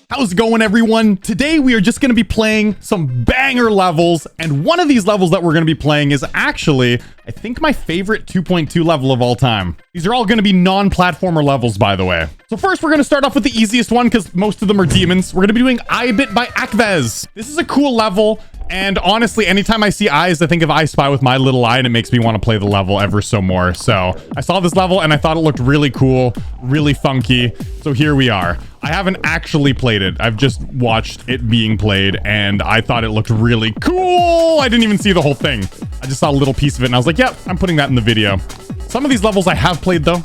How's it going, everyone? Today we are just going to be playing some banger levels, and one of these levels that we're going to be playing is actually, I think, my favorite 2.2 level of all time. These are all going to be non-platformer levels, by the way. So first, we're going to start off with the easiest one because most of them are demons. We're going to be doing Eyebit by Akvaz. This is a cool level, and honestly, anytime I see eyes, I think of I Spy with my little eye, and it makes me want to play the level ever so more. So I saw this level, and I thought it looked really cool, really funky. So here we are. I haven't actually played it. I've just watched it being played, and I thought it looked really cool. I didn't even see the whole thing. I just saw a little piece of it, and I was like, yep, I'm putting that in the video. Some of these levels I have played, though.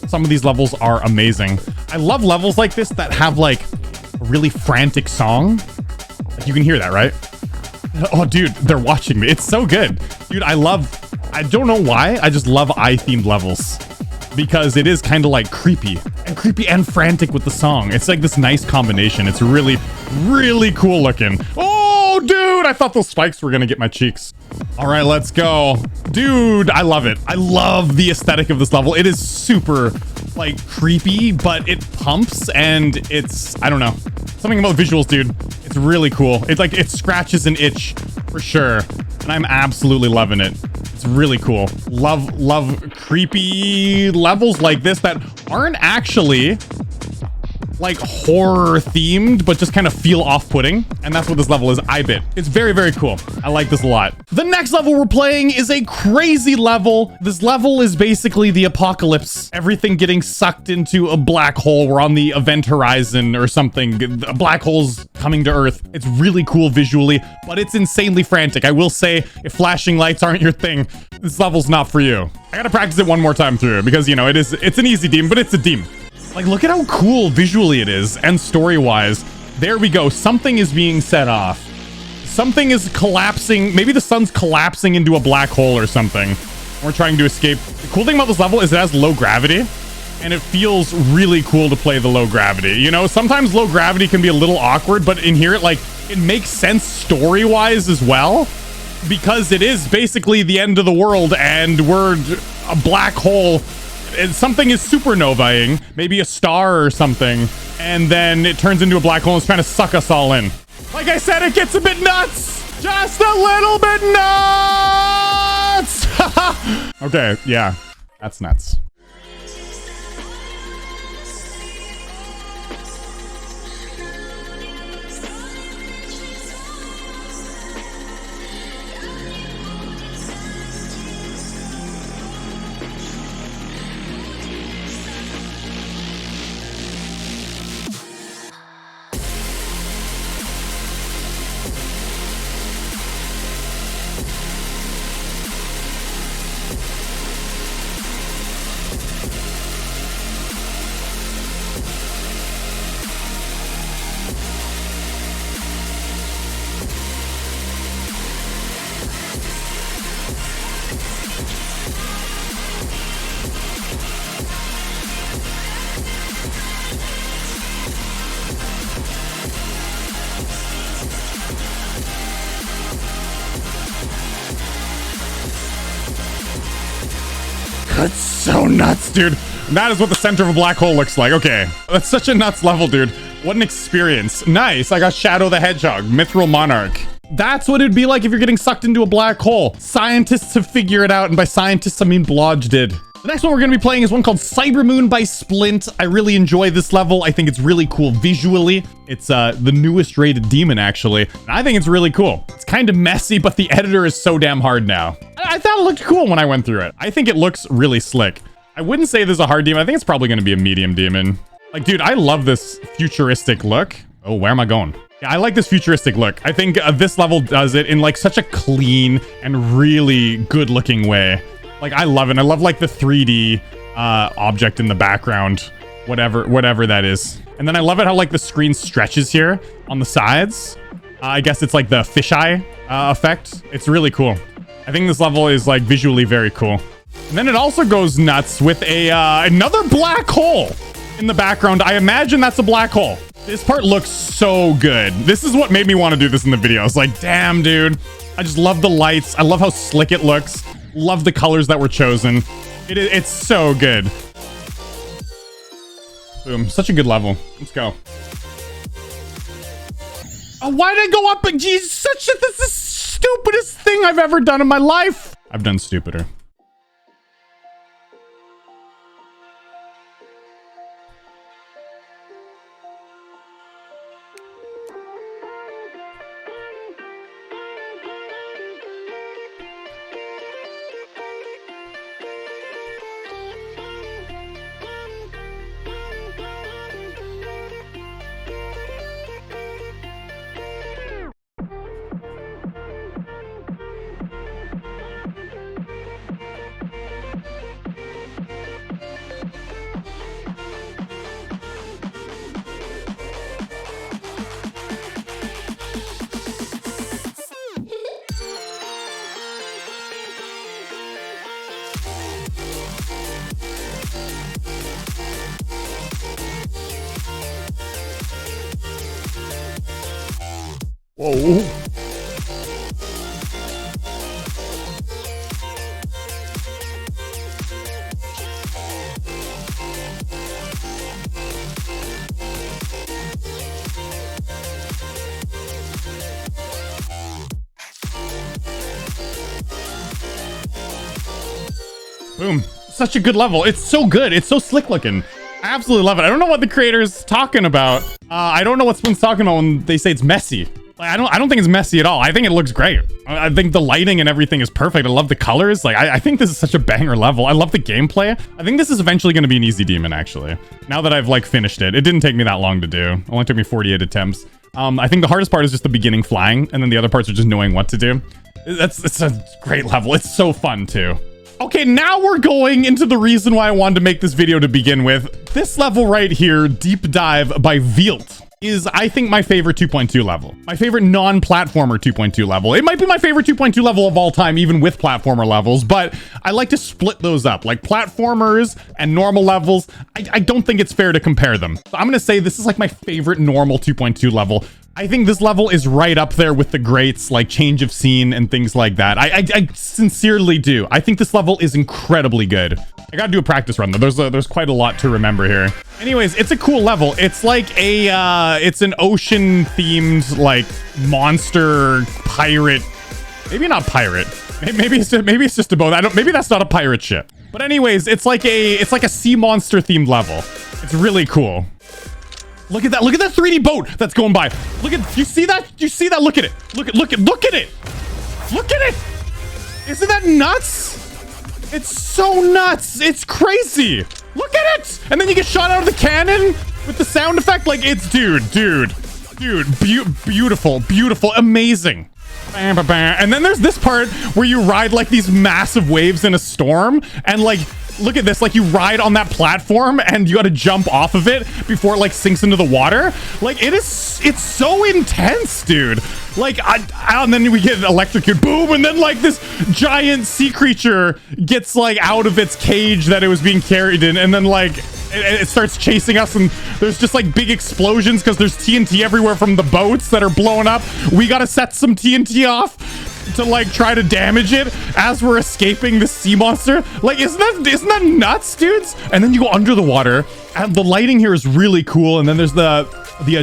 Some of these levels are amazing. I love levels like this that have, like, a really frantic song. Like, you can hear that, right? Oh, dude, they're watching me. It's so good. Dude, I don't know why, I just love eye-themed levels. Because it is kind of like creepy and frantic with the song. It's like this nice combination. It's really, really cool looking. Oh, dude, I thought those spikes were gonna get my cheeks. All right, let's go. Dude, I love it. I love the aesthetic of this level. It is super, like, creepy, but it pumps, and it's, I don't know. Something about the visuals, dude. It's really cool. It's like, it scratches an itch for sure. And I'm absolutely loving it. It's really cool. Love creepy levels like this that aren't actually like horror themed, but just kind of feel off-putting. And that's what this level is, Eyebit. It's very, very cool. I like this a lot. The next level we're playing is a crazy level. This level is basically the apocalypse. Everything getting sucked into a black hole. We're on the event horizon or something. A black hole's coming to Earth. It's really cool visually, but it's insanely frantic. I will say, if flashing lights aren't your thing, this level's not for you. I gotta practice it one more time through because, you know, it's an easy demon, but it's a demon. Like, look at how cool visually it is and story-wise. There we go. Something is being set off. Something is collapsing. Maybe the sun's collapsing into a black hole or something. We're trying to escape. The cool thing about this level is it has low gravity, and it feels really cool to play the low gravity. You know, sometimes low gravity can be a little awkward, but in here, it makes sense story-wise as well, because it is basically the end of the world, and we're a black hole. Something is supernovaing, maybe a star or something, and then it turns into a black hole and it's trying to suck us all in. Like I said, it gets a bit nuts! Just a little bit nuts! Okay, yeah, that's nuts. That's so nuts, dude. That is what the center of a black hole looks like. Okay, that's such a nuts level, dude. What an experience. Nice. I got Shadow the Hedgehog, Mithril Monarch. That's what it'd be like if you're getting sucked into a black hole. Scientists have figured it out, and by scientists, I mean Blogde did. The next one we're going to be playing is one called Cybermoon by Splint. I really enjoy this level. I think it's really cool visually. It's the newest rated demon, actually. And I think it's really cool. It's kind of messy, but the editor is so damn hard now. I thought it looked cool when I went through it. I think it looks really slick. I wouldn't say this is a hard demon. I think it's probably going to be a medium demon. Like, dude, I love this futuristic look. Oh, where am I going? Yeah, I like this futuristic look. I think this level does it in like such a clean and really good looking way. Like, I love it. I love like the 3D object in the background, whatever that is. And then I love it how like the screen stretches here on the sides. I guess it's like the fisheye effect. It's really cool. I think this level is like visually very cool. And then it also goes nuts with a another black hole in the background. I imagine that's a black hole. This part looks so good. This is what made me want to do this in the video. I was like, damn, dude. I just love the lights. I love how slick it looks. Love the colors that were chosen. It's so good. Boom. Such a good level. Let's go. Oh, why did I go up? Geez, this is the stupidest thing I've ever done in my life. I've done stupider. Whoa. Boom. Such a good level. It's so good. It's so slick looking. I absolutely love it. I don't know what the creator's talking about. I don't know what Splin's talking about when they say it's messy. Like, I don't think it's messy at all. I think it looks great. I think the lighting and everything is perfect. I love the colors. Like, I think this is such a banger level. I love the gameplay. I think this is eventually going to be an easy demon, actually. Now that I've, like, finished it. It didn't take me that long to do. It only took me 48 attempts. I think the hardest part is just the beginning flying, and then the other parts are just knowing what to do. It's a great level. It's so fun, too. Okay, now we're going into the reason why I wanted to make this video to begin with. This level right here, Deepdive by Vealt, is, I think, my favorite 2.2 level. My favorite non-platformer 2.2 level. It might be my favorite 2.2 level of all time, even with platformer levels, but I like to split those up. Like platformers and normal levels, I don't think it's fair to compare them. So I'm gonna say this is like my favorite normal 2.2 level. I think this level is right up there with the greats, like change of scene and things like that. I sincerely do. I think this level is incredibly good. I gotta do a practice run though. There's quite a lot to remember here. Anyways, it's a cool level. It's like it's an ocean themed like monster pirate. Maybe not pirate. Maybe it's just a boat. Maybe that's not a pirate ship. But anyways, it's like a sea monster themed level. It's really cool. Look at that. Look at that 3D boat that's going by. Look at, you see that? You see that? Look at it. Look at it. Look at it. Isn't that nuts? It's so nuts. It's crazy. Look at it. And then you get shot out of the cannon with the sound effect. Like it's, dude, beautiful, amazing. Bam, bam, bam. And then there's this part where you ride like these massive waves in a storm and like, look at this, like you ride on that platform and you got to jump off of it before it like sinks into the water. Like it's so intense, dude. Like and then we get electrocuted, boom, and then like this giant sea creature gets like out of its cage that it was being carried in, and then like it starts chasing us, and there's just like big explosions because there's TNT everywhere from the boats that are blowing up. We got to set some TNT off to like try to damage it as we're escaping the sea monster. Like isn't that nuts, dudes? And then you go under the water, and the lighting here is really cool. And then there's the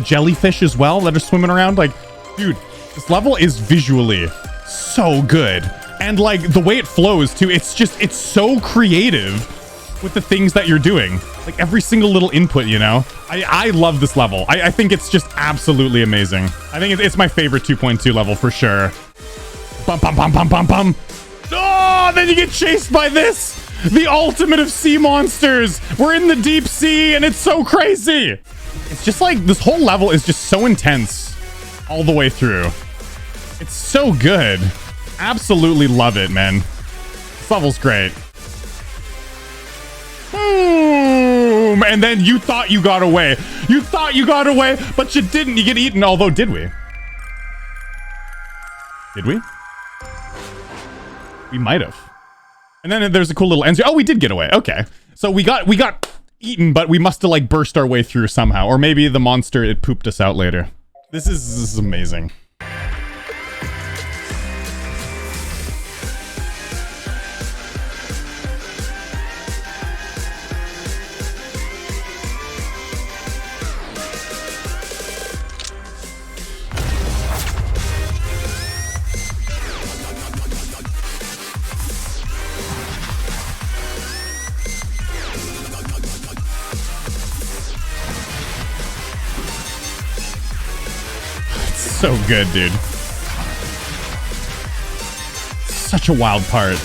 jellyfish as well that are swimming around. Like, dude, this level is visually so good, and like the way it flows too, it's so creative with the things that you're doing, like every single little input, you know. I love this level. I think it's just absolutely amazing. I think it's my favorite 2.2 level for sure. Bum, bum, bum, bum, bum, bum. Oh, then you get chased by this, the ultimate of sea monsters. We're in the deep sea, and it's so crazy. It's just like this whole level is just so intense all the way through. It's so good. Absolutely love it, man. This level's great. Boom! And then you thought you got away. You thought you got away, but you didn't. You get eaten. Although, did we? Did we? We might have. And then there's a cool little end. Oh, we did get away. Okay. So we got eaten, but we must have like burst our way through somehow. Or maybe the monster, it pooped us out later. This is amazing. so good, dude. Such a wild part.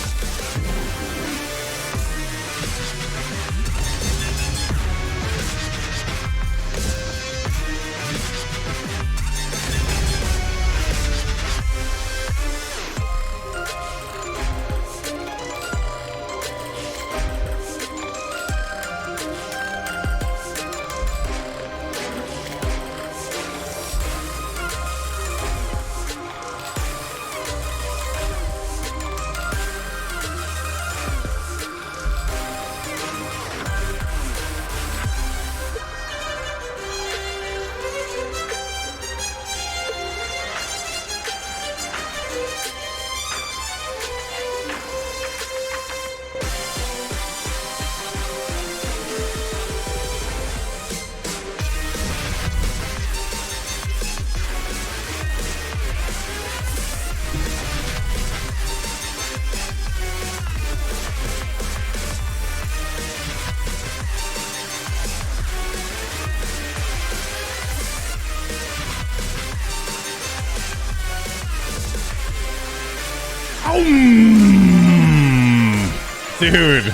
Dude,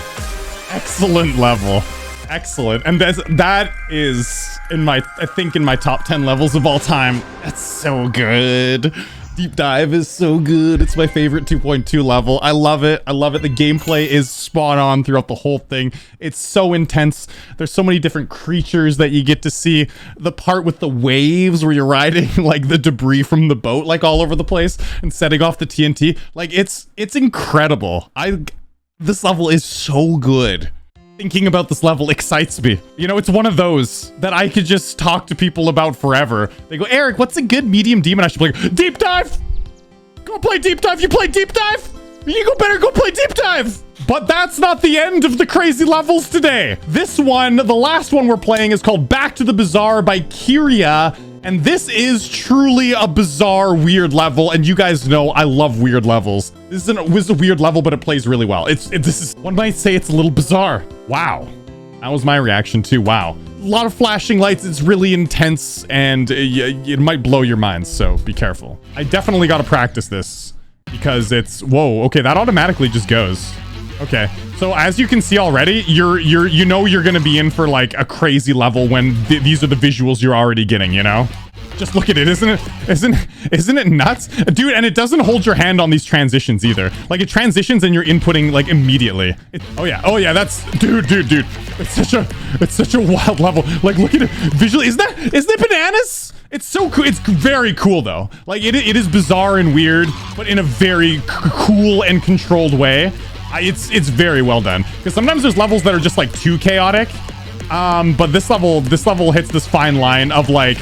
excellent level. Excellent. And that is in my, I think in my top 10 levels of all time. That's so good. Deep Dive is so good. It's my favorite 2.2 level. I love it. I love it. The gameplay is spot on throughout the whole thing. It's so intense. There's so many different creatures that you get to see. The part with the waves where you're riding like the debris from the boat like all over the place and setting off the TNT. Like it's incredible. This level is so good. Thinking about this level excites me. You know, it's one of those that I could just talk to people about forever. They go, Eric, what's a good medium demon I should play? Deep Dive! Go play Deep Dive. You play Deep Dive? You better go play Deep Dive. But that's not the end of the crazy levels today. This one, the last one we're playing, is called Back to the Bazaar by Kiriia. And this is truly a bizarre, weird level. And you guys know I love weird levels. This is a weird level, but it plays really well. This is, one might say it's a little bizarre. Wow. That was my reaction too. Wow. A lot of flashing lights. It's really intense and it might blow your minds. So be careful. I definitely got to practice this because it's, whoa. Okay. That automatically just goes. Okay. So as you can see already, you know you're going to be in for like a crazy level when these are the visuals you're already getting, you know? Just look at it. Isn't it nuts? Dude, and it doesn't hold your hand on these transitions either. Like it transitions and you're inputting like immediately. Oh yeah, that's dude. It's such a wild level. Like look at it visually. Isn't it bananas? It's so cool. It's very cool though. Like it is bizarre and weird, but in a very cool and controlled way. It's very well done. Because sometimes there's levels that are just like too chaotic. But this level hits this fine line of like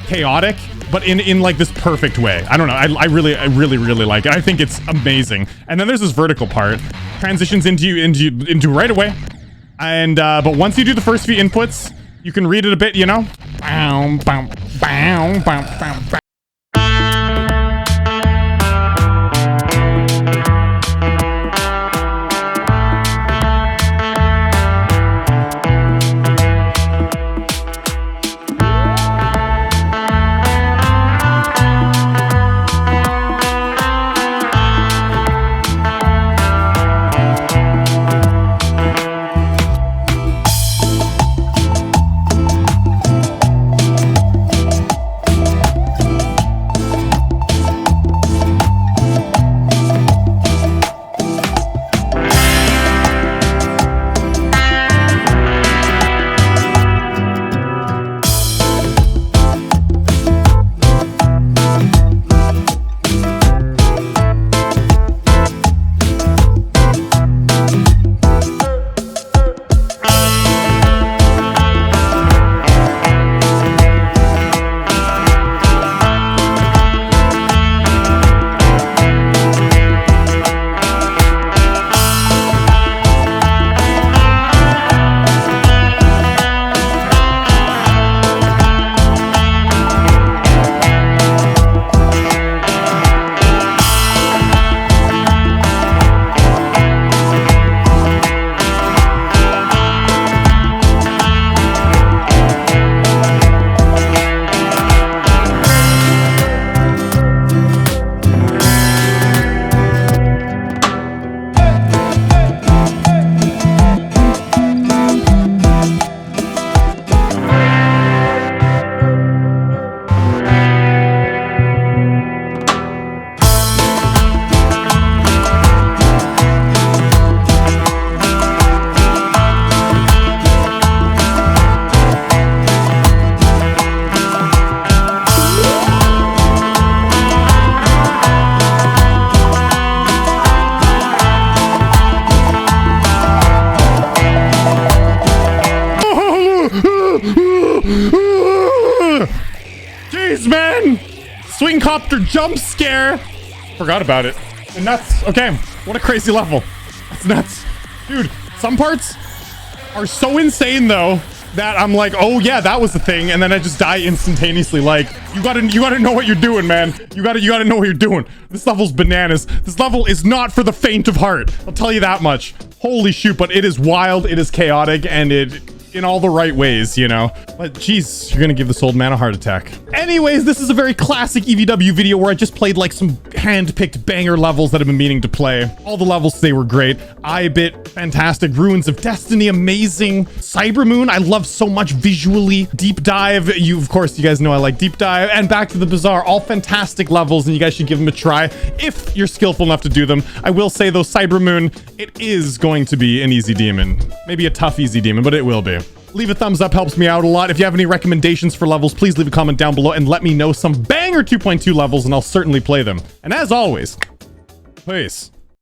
chaotic, but in like this perfect way. I don't know. I really like it. I think it's amazing. And then there's this vertical part, transitions into right away. And but once you do the first few inputs, you can read it a bit, you know. Bow, bow, bow, bow, bow, bow. man! Swing copter jump scare. Forgot about it. And nuts. Okay, what a crazy level. That's nuts. Dude, some parts are so insane though that I'm like, oh yeah, that was the thing, and then I just die instantaneously. Like, you gotta know what you're doing, man. You gotta know what you're doing. This level's bananas. This level is not for the faint of heart. I'll tell you that much. Holy shoot, but it is wild, it is chaotic, and it in all the right ways, you know. But geez, you're gonna give this old man a heart attack. Anyways, this is a very classic EVW video where I just played like some hand-picked banger levels that I've been meaning to play. All the levels today were great. Eyebit, fantastic. Ruins of Destiny, amazing. Cybermoon, I love so much visually. Deepdive, of course, you guys know I like Deepdive. And Back to the Bazaar, all fantastic levels, and you guys should give them a try if you're skillful enough to do them. I will say though, Cybermoon, it is going to be an easy demon. Maybe a tough easy demon, but it will be. Leave a thumbs up, helps me out a lot. If you have any recommendations for levels, please leave a comment down below and let me know some banger 2.2 levels, and I'll certainly play them. And as always, peace.